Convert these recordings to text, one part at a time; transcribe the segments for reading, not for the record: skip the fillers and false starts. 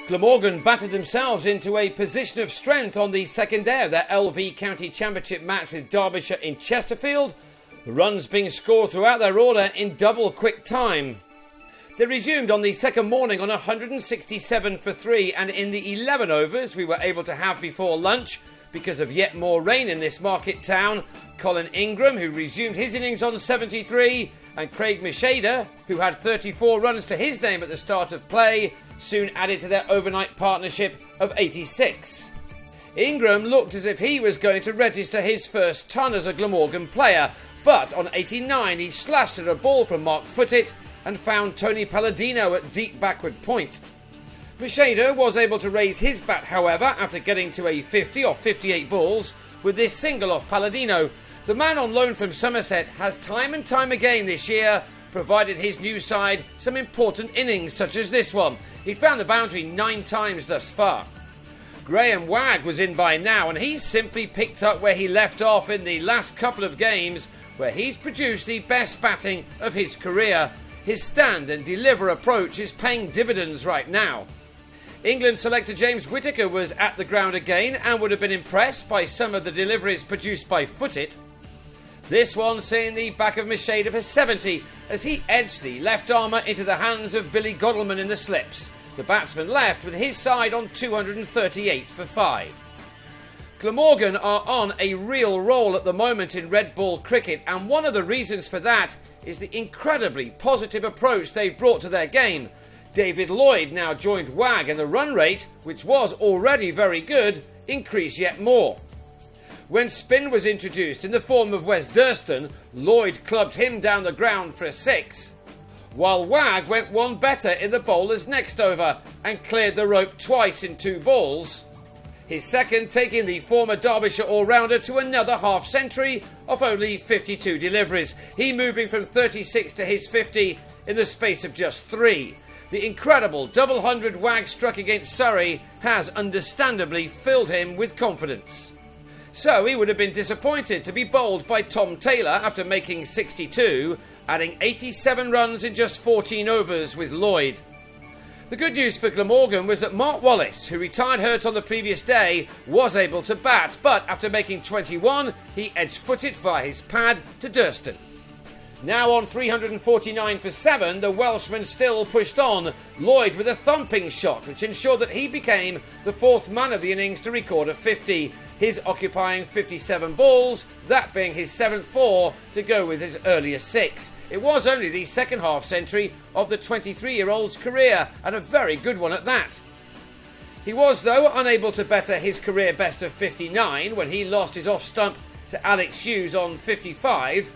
Glamorgan battered themselves into a position of strength on the second day of their LV County Championship match with Derbyshire in Chesterfield, the runs being scored throughout their order in double quick time. They resumed on the second morning on 167 for 3, and in the 11 overs we were able to have before lunch, because of yet more rain in this market town, Colin Ingram, who resumed his innings on 73, and Craig Mishada, who had 34 runs to his name at the start of play, soon added to their overnight partnership of 86. Ingram looked as if he was going to register his first ton as a Glamorgan player, but on 89 he slashed at a ball from Mark Footit and found Tony Palladino at deep backward point. Mishada was able to raise his bat, however, after getting to a 50 off 58 balls with this single off Palladino. The man on loan from Somerset has time and time again this year provided his new side some important innings such as this one. He'd found the boundary 9 times thus far. Graham Wagg was in by now, and he's simply picked up where he left off in the last couple of games, where he's produced the best batting of his career. His stand and deliver approach is paying dividends right now. England selector James Whittaker was at the ground again and would have been impressed by some of the deliveries produced by Footit. This one seeing the back of Mishada for 70 as he edged the left armour into the hands of Billy Godalman in the slips. The batsman left with his side on 238 for 5. Glamorgan are on a real roll at the moment in red ball cricket, and one of the reasons for that is the incredibly positive approach they've brought to their game. David Lloyd now joined Wagg, and the run rate, which was already very good, increased yet more. When spin was introduced in the form of Wes Durston, Lloyd clubbed him down the ground for a 6, while Wagg went one better in the bowler's next over and cleared the rope twice in 2 balls. His second taking the former Derbyshire all-rounder to another half-century of only 52 deliveries, he moving from 36 to his 50 in the space of just 3. The incredible double 100 Wagg struck against Surrey has understandably filled him with confidence. So he would have been disappointed to be bowled by Tom Taylor after making 62, adding 87 runs in just 14 overs with Lloyd. The good news for Glamorgan was that Mark Wallace, who retired hurt on the previous day, was able to bat, but after making 21, he edged Footit via his pad to Durston. Now on 349 for 7, the Welshman still pushed on, Lloyd with a thumping shot which ensured that he became the 4th man of the innings to record a 50, his occupying 57 balls, that being his 7th 4 to go with his earlier 6. It was only the second half century of the 23-year-old's career, and a very good one at that. He was, though, unable to better his career best of 59 when he lost his off-stump to Alex Hughes on 55.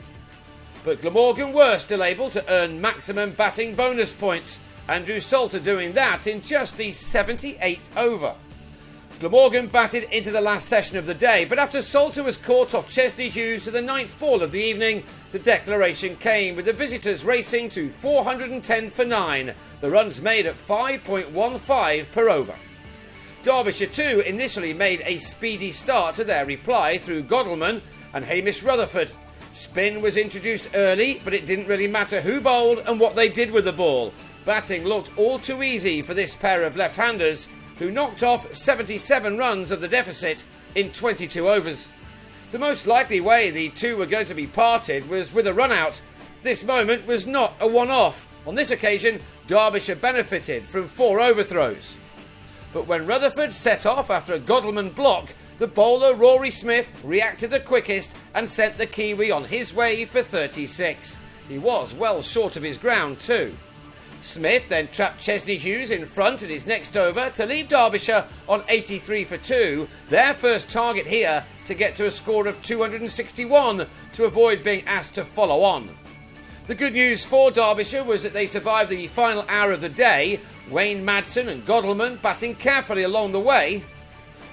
But Glamorgan were still able to earn maximum batting bonus points, Andrew Salter doing that in just the 78th over. Glamorgan batted into the last session of the day, but after Salter was caught off Chesney Hughes to the 9th ball of the evening, the declaration came with the visitors racing to 410 for 9, the runs made at 5.15 per over. Derbyshire too initially made a speedy start to their reply through Godalman and Hamish Rutherford. Spin was introduced early, but it didn't really matter who bowled and what they did with the ball. Batting looked all too easy for this pair of left-handers, who knocked off 77 runs of the deficit in 22 overs. The most likely way the two were going to be parted was with a run-out. This moment was not a one-off. On this occasion, Derbyshire benefited from 4 overthrows. But when Rutherford set off after a Godalman block, the bowler Rory Smith reacted the quickest and sent the Kiwi on his way for 36. He was well short of his ground too. Smith then trapped Chesney Hughes in front in his next over to leave Derbyshire on 83 for 2, their first target here to get to a score of 261 to avoid being asked to follow on. The good news for Derbyshire was that they survived the final hour of the day, Wayne Madsen and Godalman batting carefully along the way.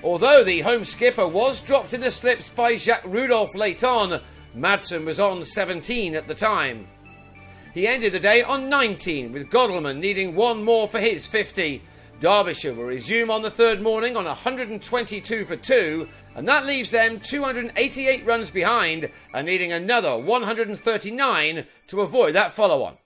Although the home skipper was dropped in the slips by Jacques Rudolph late on, Madsen was on 17 at the time. He ended the day on 19, with Godalman needing one more for his 50. Derbyshire will resume on the third morning on 122 for 2, and that leaves them 288 runs behind and needing another 139 to avoid that follow-on.